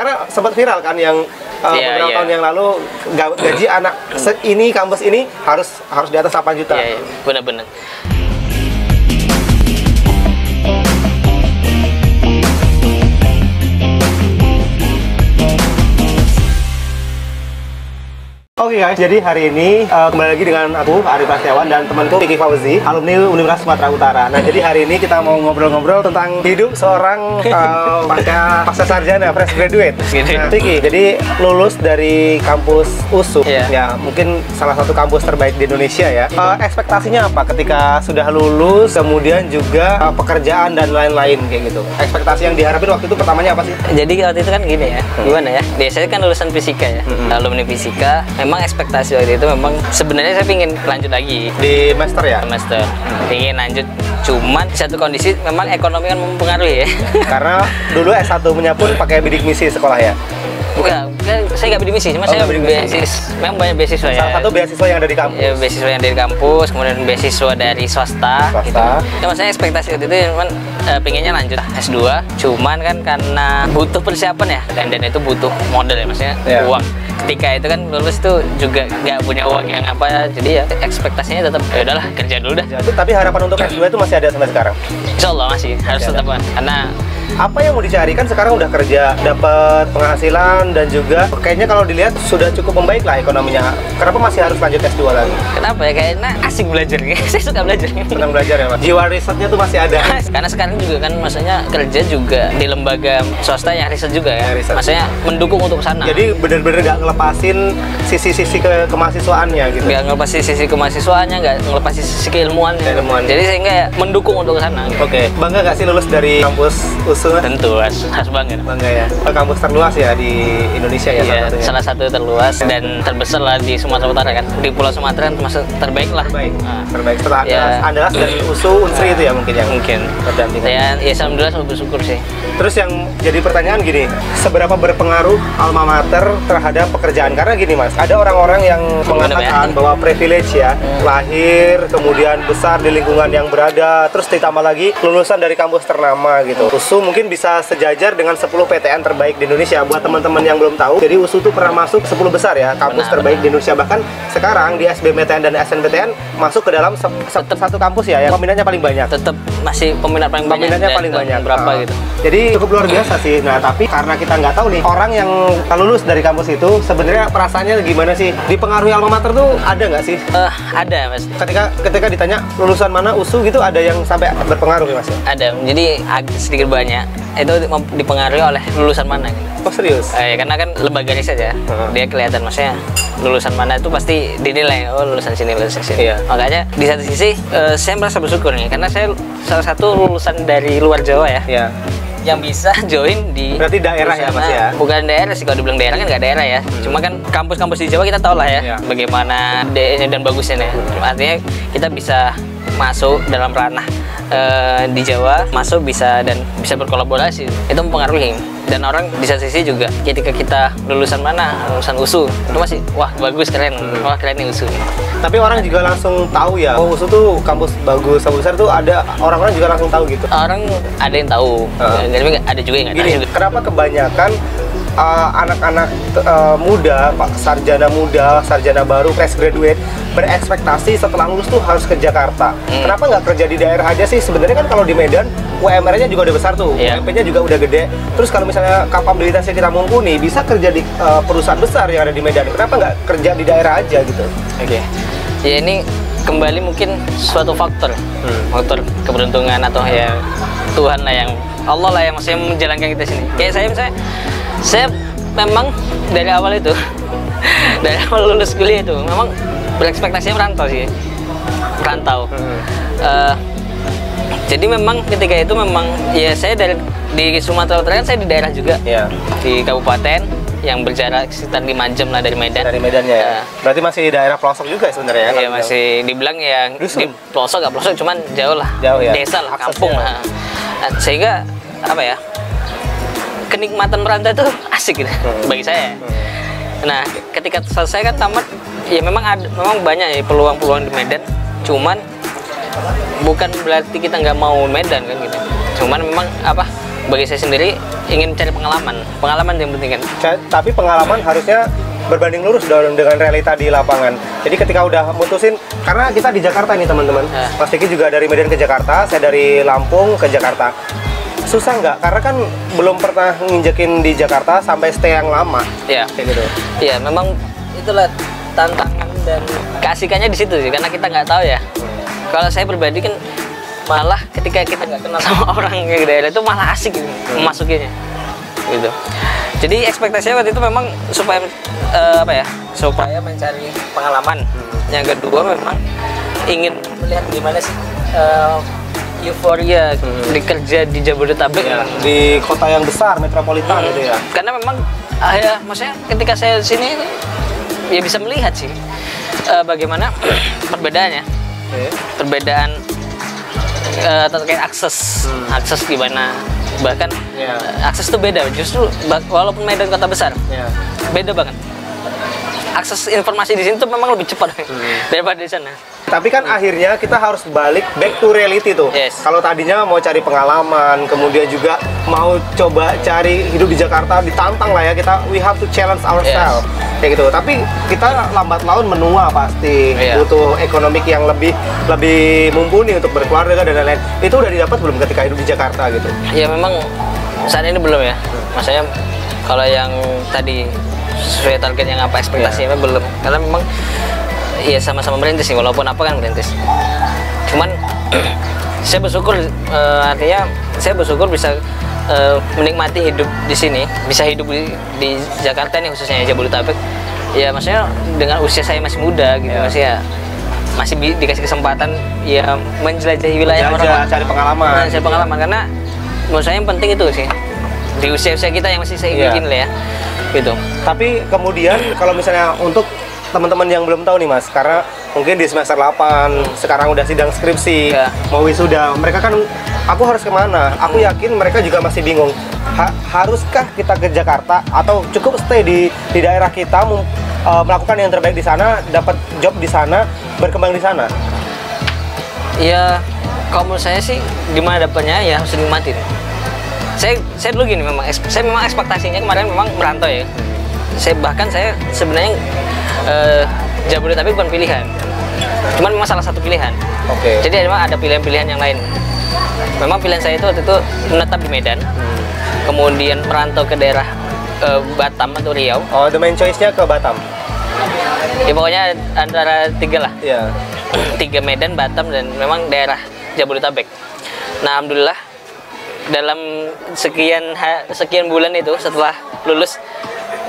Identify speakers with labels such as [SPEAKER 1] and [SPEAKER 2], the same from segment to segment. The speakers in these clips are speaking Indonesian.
[SPEAKER 1] Karena sempat viral kan yang beberapa tahun yang lalu gaji anak ini kampus ini harus di atas 8 juta.
[SPEAKER 2] Iya, benar-benar.
[SPEAKER 1] Oke guys, jadi hari ini kembali lagi dengan aku, Arif Prasetyawan, dan temanku Vicky Fauzi, alumni Universitas Sumatera Utara. Nah, jadi hari ini kita mau ngobrol-ngobrol tentang hidup seorang pasca sarjana, fresh graduate. Nah, Vicky, jadi lulus dari kampus USU, ya mungkin salah satu kampus terbaik di Indonesia ya. Ekspektasinya apa ketika sudah lulus, kemudian juga pekerjaan dan lain-lain kayak gitu? Ekspektasi yang diharapin waktu itu pertamanya apa sih?
[SPEAKER 2] Jadi waktu itu kan gini ya, gimana ya? Biasanya kan lulusan fisika ya, alumni fisika. Memang ekspektasi waktu itu memang sebenarnya saya pingin lanjut lagi
[SPEAKER 1] di master ya?
[SPEAKER 2] Master, pingin lanjut. Cuman satu kondisi memang ekonomi kan mempengaruhi ya.
[SPEAKER 1] Karena dulu S1-nya pun pakai bidik misi sekolah ya?
[SPEAKER 2] Bukan, saya nggak bidik misi, cuma saya beasiswa. Memang banyak beasiswa ya.
[SPEAKER 1] Salah satu beasiswa yang ada di kampus.
[SPEAKER 2] Ya, beasiswa yang dari kampus, kemudian beasiswa dari swasta. Gitu. Ya, maksudnya ekspektasi waktu itu cuman pengennya lanjut S2. Cuman kan karena butuh persiapan ya, dan itu butuh modal ya, maksudnya uang. Ketika itu kan lulus tuh juga nggak punya uang yang apa, jadi ya ekspektasinya tetap ya udahlah kerja dulu dah.
[SPEAKER 1] Tapi harapan untuk S2 itu masih ada sampai sekarang?
[SPEAKER 2] Insya Allah masih harus tetap, karena
[SPEAKER 1] apa yang mau dicari kan sekarang udah kerja, dapat penghasilan, dan juga kayaknya kalau dilihat sudah cukup membaik lah ekonominya. Kenapa masih harus lanjut S2 lagi?
[SPEAKER 2] Kenapa ya? Kayaknya asik belajar, saya suka belajar.
[SPEAKER 1] Senang belajar ya Mas? Jiwa risetnya tuh masih ada?
[SPEAKER 2] Karena sekarang juga kan maksudnya kerja juga di lembaga swasta yang riset juga ya, maksudnya mendukung untuk sana.
[SPEAKER 1] Jadi bener-bener nggak ngelepasin sisi-sisi kemahasiswaannya gitu?
[SPEAKER 2] Nggak ngelepasin sisi kemahasiswaannya, nggak ngelepasin sisi keilmuannya. Jadi sehingga ya mendukung untuk sana.
[SPEAKER 1] Gitu. Oke, bangga nggak sih lulus dari kampus USU?
[SPEAKER 2] Tentu, harus bangga.
[SPEAKER 1] Bangga ya. Kampus terluas ya di Indonesia ya?
[SPEAKER 2] Iya, salah satu terluas dan terbesar lah di Sumatera Utara kan. Di Pulau Sumatera kan termasuk terbaik lah.
[SPEAKER 1] Terbaik setelah Andalas dan USU, Unsri itu ya mungkin yang
[SPEAKER 2] terdampingan. Ya alhamdulillah saya bersyukur sih.
[SPEAKER 1] Terus yang jadi pertanyaan gini, seberapa berpengaruh alma mater terhadap pekerjaan? Karena gini Mas, ada orang-orang yang mengatakan bahwa privilege ya, lahir kemudian besar di lingkungan yang berada, terus ditambah lagi lulusan dari kampus ternama gitu. USU mungkin bisa sejajar dengan 10 PTN terbaik di Indonesia. Buat teman-teman yang belum tahu, jadi USU itu pernah masuk 10 besar ya, kampus terbaik di Indonesia. Bahkan sekarang di SBMPTN dan SNPTN masuk ke dalam satu kampus ya, yang peminatnya paling banyak.
[SPEAKER 2] Tetap masih peminatnya
[SPEAKER 1] paling banyak.
[SPEAKER 2] Berapa gitu.
[SPEAKER 1] Jadi cukup luar biasa sih. Nah, tapi karena kita nggak tahu nih, orang yang lulus dari kampus itu sebenarnya perasaannya gimana sih? Dipengaruhi alma mater tuh ada nggak sih?
[SPEAKER 2] Ada Mas.
[SPEAKER 1] Ketika ditanya lulusan mana USU gitu, ada yang sampai berpengaruh ya Mas?
[SPEAKER 2] Ada. Jadi sedikit banyak itu dipengaruhi oleh lulusan mana gitu.
[SPEAKER 1] Oh serius?
[SPEAKER 2] Karena kan lembaga riset ya, dia kelihatan maksudnya lulusan mana itu pasti dinilai, oh lulusan sini. Makanya di satu sisi saya merasa bersyukur nih, karena saya salah satu lulusan dari luar Jawa ya. Yang bisa join di
[SPEAKER 1] berarti daerah ya Mas ya?
[SPEAKER 2] Bukan daerah sih, kalau dibilang daerah kan nggak daerah ya. Cuma kan kampus-kampus di Jawa kita tahu lah ya, bagaimana DE-nya dan bagusnya ya. Artinya kita bisa masuk dalam ranah di Jawa, masuk bisa berkolaborasi, itu mempengaruhi. Dan orang di satu sisi juga ketika kita lulusan mana, lulusan USU itu masih wah bagus, keren, wah keren nih USU.
[SPEAKER 1] Tapi orang juga langsung tahu ya, oh USU tuh kampus bagus, kampus besar tuh ada, orang-orang juga langsung tahu gitu.
[SPEAKER 2] Orang ada yang tahu, tapi ada juga yang nggak tahu.
[SPEAKER 1] Kenapa kebanyakan anak-anak muda, sarjana baru, fresh graduate berekspektasi setelah lulus tuh harus ke Jakarta. Kenapa nggak kerja di daerah aja sih? Sebenarnya kan kalau di Medan UMR-nya juga udah besar tuh, UMP-nya juga udah gede. Terus kalau misalnya kapabilitasnya kita mumpuni, bisa kerja di perusahaan besar yang ada di Medan. Kenapa nggak kerja di daerah aja gitu?
[SPEAKER 2] Ya ini kembali mungkin suatu faktor, faktor keberuntungan atau ya Tuhan lah yang Allah lah yang maksudnya menjalankan kita sini. Kayak saya misalnya, saya memang dari awal itu dari awal lulus kuliah itu memang berekspektasinya merantau. Jadi memang ketika itu memang ya saya di Sumatera Utara kan saya di daerah juga, di kabupaten yang berjarak sekitar 5 jam lah dari Medan.
[SPEAKER 1] Dari Medannya ya. Berarti masih daerah pelosok juga sebenarnya ya?
[SPEAKER 2] Iya, masih dibilang ya di pelosok, nggak pelosok, cuman jauh lah.
[SPEAKER 1] Jauh ya?
[SPEAKER 2] Desa lah, kampung lah. Sehingga apa ya, kenikmatan merantau itu asik gitu bagi saya. Nah, ketika selesai kan tamat, ya memang banyak ya peluang-peluang di Medan. Cuman bukan berarti kita nggak mau Medan kan gitu. Cuman memang apa, bagi saya sendiri ingin cari pengalaman yang penting kan.
[SPEAKER 1] Tapi pengalaman harusnya berbanding lurus dengan realita di lapangan. Jadi ketika udah mutusin, karena kita di Jakarta nih teman-teman, Mas Diki juga dari Medan ke Jakarta, saya dari Lampung ke Jakarta. Susah nggak? Karena kan belum pernah nginjekin di Jakarta sampai stay yang lama.
[SPEAKER 2] Iya.
[SPEAKER 1] Kayak gitu.
[SPEAKER 2] Iya, memang itulah tantangan dan keasikannya di situ sih, karena kita nggak tahu ya. Kalau saya pribadi kan malah ketika kita nggak kenal sama orang yang daerah itu malah asik gitu, memasukinya gitu. Jadi ekspektasinya waktu itu memang supaya supaya mencari pengalaman. Yang kedua memang ingin melihat gimana sih euforia dikerja di Jabodetabek
[SPEAKER 1] ya, di kota yang besar metropolitan gitu ya.
[SPEAKER 2] Karena memang maksudnya ketika saya sini ya bisa melihat sih bagaimana perbedaannya. Perbedaan terkait akses gimana, bahkan akses itu beda. Justru walaupun Medan kota besar, beda banget. Akses informasi di sini tuh memang lebih cepat daripada di sana.
[SPEAKER 1] Tapi kan akhirnya kita harus balik back to reality tuh. Kalau tadinya mau cari pengalaman, kemudian juga mau coba cari hidup di Jakarta, ditantang lah ya, we have to challenge ourselves. Kayak gitu. Tapi kita lambat laun menua pasti, butuh ekonomi yang lebih mumpuni untuk berkeluarga dan lain-lain. Itu udah didapat belum ketika hidup di Jakarta gitu?
[SPEAKER 2] Ya memang saat ini belum ya. Maksudnya kalau yang tadi sesuai target yang apa ekspektasinya belum, karena memang ya sama-sama merintis sih, walaupun apa kan merintis. Cuman saya bersyukur, artinya saya bersyukur bisa menikmati hidup di sini, bisa hidup di Jakarta nih, khususnya Jabodetabek. Ya maksudnya dengan usia saya masih muda gitu, masih dikasih kesempatan ya menjelajahi wilayah orang,
[SPEAKER 1] cari pengalaman.
[SPEAKER 2] Cari pengalaman karena menurut saya yang penting itu sih di usia-usia kita yang masih saya ingin lah ya. Gitu.
[SPEAKER 1] Tapi kemudian kalau misalnya untuk teman-teman yang belum tahu nih Mas, karena mungkin di semester 8 sekarang udah sidang skripsi, mau wisuda, mereka kan aku harus kemana? Aku yakin mereka juga masih bingung. Haruskah kita ke Jakarta atau cukup stay di daerah kita, melakukan yang terbaik di sana, dapat job di sana, berkembang di sana?
[SPEAKER 2] Ya, kalau menurut saya sih gimana dapatnya ya harus dinikmatin. Saya dulu gini, saya memang ekspektasinya kemarin memang merantau ya. Saya sebenarnya Jabodetabek bukan pilihan, cuman memang salah satu pilihan. Jadi memang ada pilihan-pilihan yang lain. Memang pilihan saya itu waktu itu menetap di Medan, kemudian merantau ke daerah Batam atau Riau.
[SPEAKER 1] Oh, the main choice-nya ke Batam.
[SPEAKER 2] Ya pokoknya antara 3 lah. 3 Medan, Batam, dan memang daerah Jabodetabek. Nah, alhamdulillah dalam sekian bulan itu setelah lulus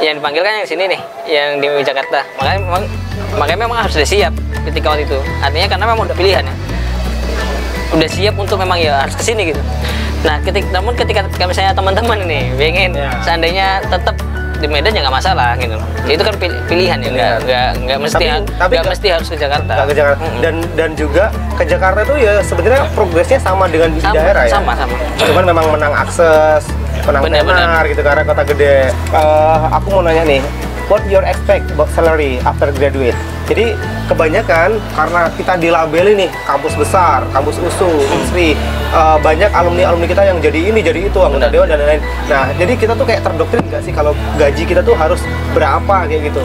[SPEAKER 2] yang dipanggil kan yang sini nih, yang di Jakarta. Makanya memang harus sudah siap ketika waktu itu. Artinya karena memang udah pilihan ya, udah siap untuk memang ya harus kesini gitu. Nah namun ketika misalnya teman-teman ini pengen seandainya tetap di Medan ya nggak masalah gitu. Itu kan pilihan ya, nggak mesti harus ke Jakarta.
[SPEAKER 1] Ke Jakarta. Dan juga ke Jakarta itu ya sebenarnya progresnya sama dengan di daerah ya.
[SPEAKER 2] Sama.
[SPEAKER 1] Cuman memang menang akses, menang tenar gitu karena kota gede. Aku mau nanya nih, what your expect about salary after graduate? Jadi kebanyakan karena kita dilabeli nih kampus besar, kampus USU, Unsri, banyak alumni kita yang jadi ini, jadi itu, anggota dewan dan lain-lain. Nah, jadi kita tuh kayak terdoktrin nggak sih kalau gaji kita tuh harus berapa kayak gitu?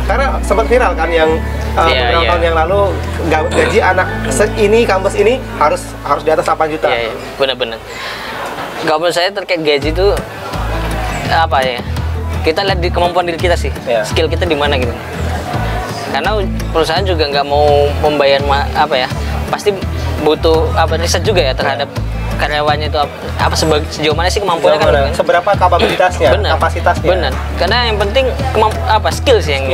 [SPEAKER 1] Karena sempat viral kan yang beberapa tahun yang lalu gaji anak ini kampus ini harus di atas 8 juta.
[SPEAKER 2] Iya, benar-benar. Kalau menurut saya terkait gaji itu apa ya? Kita lihat di kemampuan diri kita sih, skill kita di mana gitu. Karena perusahaan juga nggak mau membayar pasti butuh riset juga ya terhadap karyawannya itu sejauh mana sih kemampuannya kan?
[SPEAKER 1] Seberapa kapasitasnya?
[SPEAKER 2] Benar. Karena yang penting skill sih yang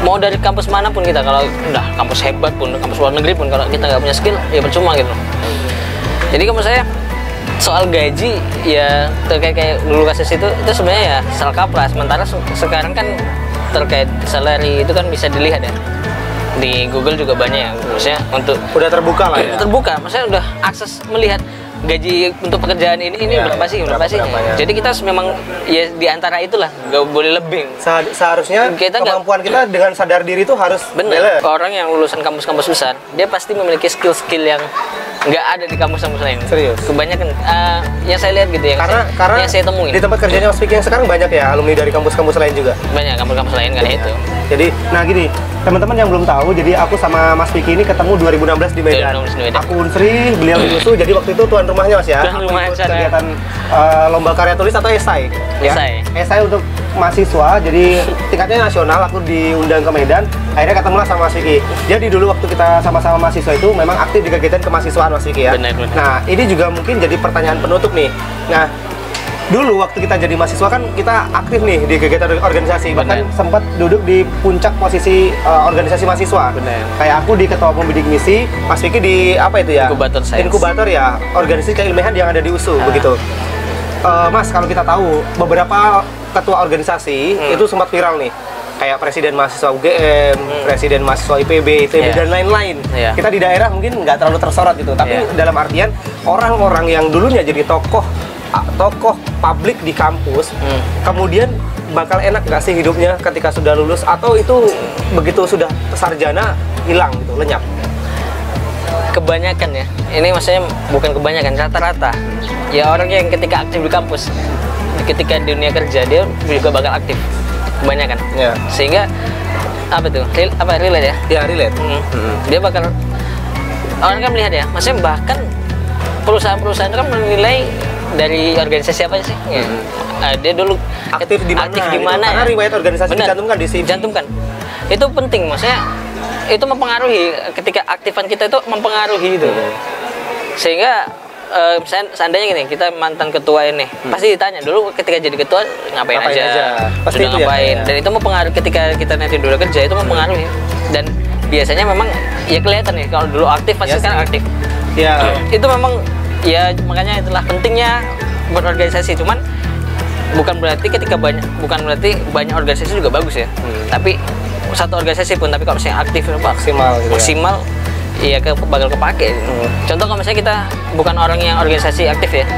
[SPEAKER 2] mau dari kampus manapun kita, kalau udah kampus hebat pun, kampus luar negeri pun, kalau kita nggak punya skill ya percuma gitu. Jadi kalau saya soal gaji ya terkait kayak dulu kasus itu sebenarnya ya salah kaprah. Sementara sekarang kan terkait salary itu kan bisa dilihat ya di Google juga banyak ya, maksudnya untuk
[SPEAKER 1] udah terbuka lah ya.
[SPEAKER 2] Terbuka, maksudnya udah akses melihat gaji untuk pekerjaan ini berapa sih. Ya. Jadi kita memang ya di antara itulah, nggak boleh lebih.
[SPEAKER 1] Seharusnya kemampuan kita dengan sadar diri itu harus
[SPEAKER 2] benar. Orang yang lulusan kampus-kampus besar dia pasti memiliki skill-skill yang nggak ada di kampus-kampus lain.
[SPEAKER 1] Serius?
[SPEAKER 2] Kebanyakan yang saya lihat gitu ya.
[SPEAKER 1] Karena
[SPEAKER 2] yang saya temuin.
[SPEAKER 1] Di tempat kerjanya Mas Vicky yang sekarang banyak ya alumni dari kampus-kampus lain juga.
[SPEAKER 2] Banyak kampus-kampus lain kan itu.
[SPEAKER 1] Jadi, nah gini, teman-teman yang belum tahu, jadi aku sama Mas Vicky ini ketemu 2016 di Medan.
[SPEAKER 2] 2016 di Medan.
[SPEAKER 1] Aku Unsri, beliau di USU, jadi waktu itu tuan rumahnya Mas ya.
[SPEAKER 2] Tuan rumah
[SPEAKER 1] ikut
[SPEAKER 2] sana.
[SPEAKER 1] kegiatan lomba karya tulis atau esai.
[SPEAKER 2] Esai
[SPEAKER 1] untuk mahasiswa, jadi tingkatnya nasional. Aku diundang ke Medan, akhirnya ketemulah sama Mas Vicky. Jadi dulu waktu kita sama-sama mahasiswa itu memang aktif di kegiatan kemahasiswaan Mas Vicky ya.
[SPEAKER 2] Benar.
[SPEAKER 1] Nah, ini juga mungkin jadi pertanyaan penutup nih. Nah, dulu waktu kita jadi mahasiswa kan kita aktif nih di kegiatan organisasi. Bahkan sempat duduk di puncak posisi organisasi mahasiswa.
[SPEAKER 2] Benar.
[SPEAKER 1] Kayak aku di ketua umum bidik misi, Mas Vicky di apa itu ya? Inkubator ya, organisasi keilmihan yang ada di USU begitu. Mas, kalau kita tahu beberapa ketua organisasi itu sempat viral nih, kayak presiden mahasiswa UGM, presiden mahasiswa IPB, ITB dan lain-lain. Kita di daerah mungkin nggak terlalu tersorot gitu, tapi dalam artian orang-orang yang dulunya jadi tokoh publik di kampus, kemudian bakal enak nggak sih hidupnya ketika sudah lulus, atau itu begitu sudah sarjana hilang gitu, lenyap?
[SPEAKER 2] Kebanyakan ya, ini maksudnya bukan kebanyakan, rata-rata ya orang yang ketika aktif di kampus, ketika di dunia kerja dia juga bakal aktif, kebanyakan. Sehingga apa tuh, relate ya?
[SPEAKER 1] Ya relate.
[SPEAKER 2] Dia bakal, orang kan melihat ya, maksudnya bahkan perusahaan-perusahaan kan menilai dari organisasi apa sih? Dia dulu
[SPEAKER 1] aktif di mana? Karena riwayat organisasi dicantumkan di CV.
[SPEAKER 2] Dicantumkan. Itu penting, maksudnya itu mempengaruhi, ketika aktifan kita itu mempengaruhi itu. Sehingga seandainya gini, kita mantan ketua ini pasti ditanya dulu ketika jadi ketua ngapain aja. Pasti sudah ngapain ya. Dan itu mempengaruhi ketika kita nanti dulu kerja, itu mempengaruhi. Dan biasanya memang ya kelihatan nih kalau dulu aktif pasti sekarang aktif ya. Itu memang ya, makanya itulah pentingnya berorganisasi. Cuman bukan berarti banyak organisasi juga bagus ya. Tapi satu organisasi pun, tapi kalau misalnya aktif maksimal gitu ya bakal kepake. Contoh kalau misalnya kita bukan orang yang organisasi aktif ya,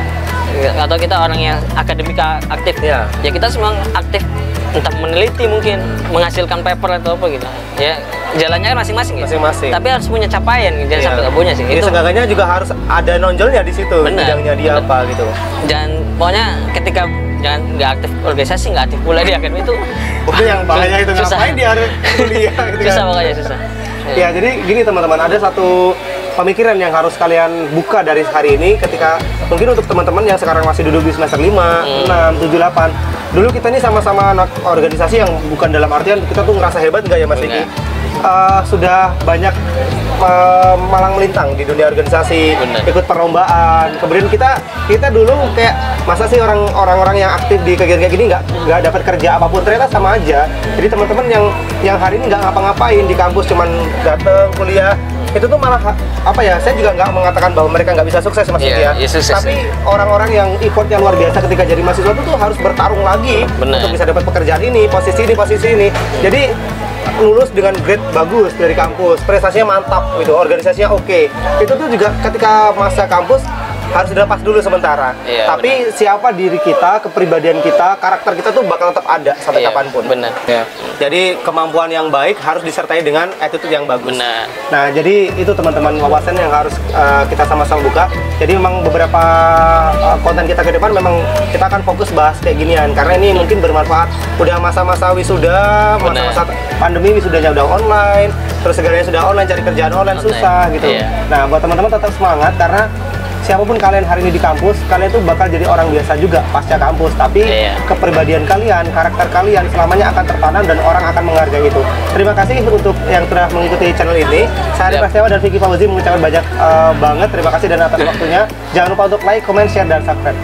[SPEAKER 2] atau kita orang yang akademik aktif ya kita semua aktif, entah meneliti, mungkin menghasilkan paper atau apa gitu ya, jalannya kan masing-masing ya. Tapi harus punya capaian, jangan sampai nggak punya sih.
[SPEAKER 1] Itu seenggaknya juga harus ada nonjolnya di situ, bidangnya dia apa gitu.
[SPEAKER 2] Jangan, pokoknya ketika jangan nggak aktif organisasi, nggak aktif pula di akademi itu
[SPEAKER 1] yang bahaya itu, ngapain dia harus kuliah gitu.
[SPEAKER 2] Susah makanya, susah.
[SPEAKER 1] Ya, jadi gini teman-teman, ada satu pemikiran yang harus kalian buka dari hari ini, ketika mungkin untuk teman-teman yang sekarang masih duduk di semester 5, 6, 7, 8. Dulu kita ini sama-sama anak organisasi yang bukan dalam artian kita tuh ngerasa hebat nggak ya Mas Vicky? Sudah banyak malang melintang di dunia organisasi, ikut perlombaan. Kemudian kita dulu kayak, masa sih orang-orang yang aktif di kegiatan kayak gini nggak dapat kerja apapun? Ternyata sama aja. Jadi teman-teman yang hari ini nggak ngapa-ngapain di kampus, cuman datang kuliah, itu tuh malah apa ya, saya juga nggak mengatakan bahwa mereka nggak bisa sukses Mas Vicky ya. Tapi orang-orang yang effortnya luar biasa ketika jadi mahasiswa itu tuh harus bertarung lagi untuk bisa dapat pekerjaan ini, posisi ini. Jadi lulus dengan grade bagus dari kampus, prestasinya mantap gitu, organisasinya oke. Itu tuh juga ketika masa kampus harus dilepas dulu sementara. Tapi siapa diri kita, kepribadian kita, karakter kita tuh bakal tetap ada sampai kapanpun. Jadi kemampuan yang baik harus disertai dengan attitude yang bagus. Nah, jadi itu teman-teman wawasan yang harus kita sama-sama buka. Jadi memang beberapa konten kita ke depan memang kita akan fokus bahas kayak ginian, karena ini mungkin bermanfaat. Udah masa-masa wisuda, masa-masa pandemi, wisudanya udah online, terus segalanya sudah online, cari kerjaan online susah gitu. Nah, buat teman-teman tetap semangat, karena siapapun kalian hari ini di kampus, kalian tuh bakal jadi orang biasa juga pasca kampus. Tapi kepribadian kalian, karakter kalian selamanya akan tertanam dan orang akan menghargai itu. Terima kasih untuk yang sudah mengikuti channel ini. Saya Ari Prasetyo dan Vicky Fauzi mengucapkan banyak banget terima kasih dan atas waktunya. Jangan lupa untuk like, comment, share, dan subscribe.